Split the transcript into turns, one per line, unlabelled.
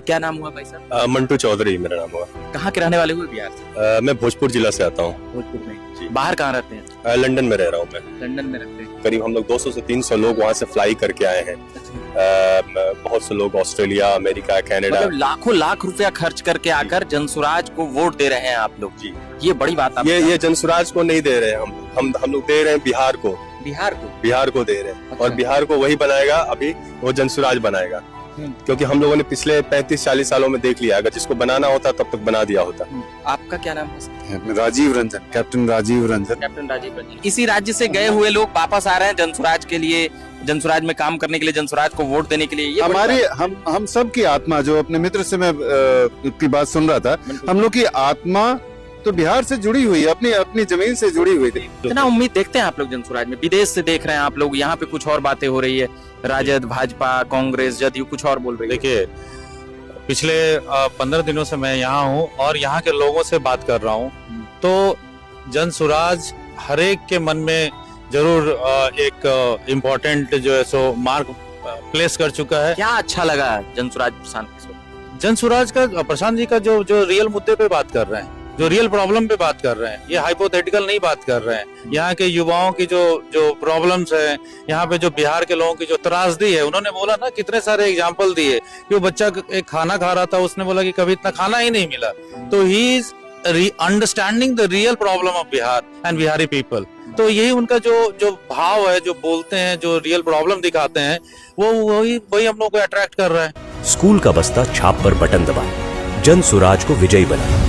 क्या नाम हुआ भाई साहब?
मंटू चौधरी मेरा नाम हुआ।
कहाँ के रहने वाले हुए बिहार से?
मैं भोजपुर जिला से आता हूँ।
भोजपुर में।
जी।
बाहर कहाँ रहते हैं?
लंदन में रह रहा हूँ मैं।
लंदन में रहते हैं।
करीब हम लोग 200 से 300 लोग वहाँ से फ्लाई करके आए हैं। बहुत से लोग ऑस्ट्रेलिया, अमेरिका, कनाडा।
मतलब लाखों लाख रुपया खर्च करके आकर जनसुराज को वोट दे रहे हैं आप लोग।
जी।
ये बड़ी बात आप
ये जनसुराज को नहीं दे रहे हैं हम लोग दे रहे हैं बिहार को। बिहार को दे रहे हैं।
अच्छा।
और बिहार को वही बनाएगा, अभी वो जनसुराज बनाएगा। क्योंकि हम लोगों ने पिछले 35-40 सालों में देख लिया, अगर जिसको बनाना होता तब तक बना दिया होता।
आपका क्या नाम है?
राजीव रंजन, कैप्टन राजीव रंजन।
कैप्टन राजीव रंजन। इसी राज्य से गए हुए लोग वापस आ रहे हैं जनसुराज के लिए, जनसुराज में काम करने के लिए, जनसुराज को वोट देने के लिए। ये
हमारी हम सब की आत्मा, जो अपने मित्र से मैं की बात सुन रहा था, हम लोग की आत्मा तो बिहार से जुड़ी हुई है, अपनी अपनी जमीन से जुड़ी हुई थी।
कितना उम्मीद देखते हैं आप लोग जनसुराज में? विदेश से देख रहे हैं आप लोग, यहाँ पे कुछ और बातें हो रही है, राजद, भाजपा, कांग्रेस, जदयू कुछ और बोल रही है।
देखिए, पिछले 15 दिनों से मैं यहाँ हूँ और यहाँ के लोगों से बात कर रहा हूँ, तो जनसुराज हर एक के मन में जरूर एक इम्पोर्टेंट जो है सो मार्क प्लेस कर चुका है।
क्या अच्छा लगा जनसुराज प्रशांत?
जनसुराज का, प्रशांत जी का जो रियल मुद्दे पे बात कर रहे हैं, जो रियल प्रॉब्लम पे बात कर रहे हैं, ये हाइपोथेटिकल नहीं बात कर रहे हैं। यहाँ के युवाओं की जो प्रॉब्लम्स है, यहाँ पे जो बिहार के लोगों की जो त्रासदी है, उन्होंने बोला ना, कितने सारे एग्जांपल दिए कि वो बच्चा एक खाना खा रहा था, उसने बोला कि कभी इतना खाना ही नहीं मिला। तो he is understanding the real problem of Bihar and Bihari people. तो यही उनका जो भाव है, जो बोलते हैं, जो रियल प्रॉब्लम दिखाते हैं, वही हम लोग को अट्रैक्ट कर रहा है।
स्कूल का बस्ता छाप पर बटन दबाएं, जनसुराज को विजयी बनाएं।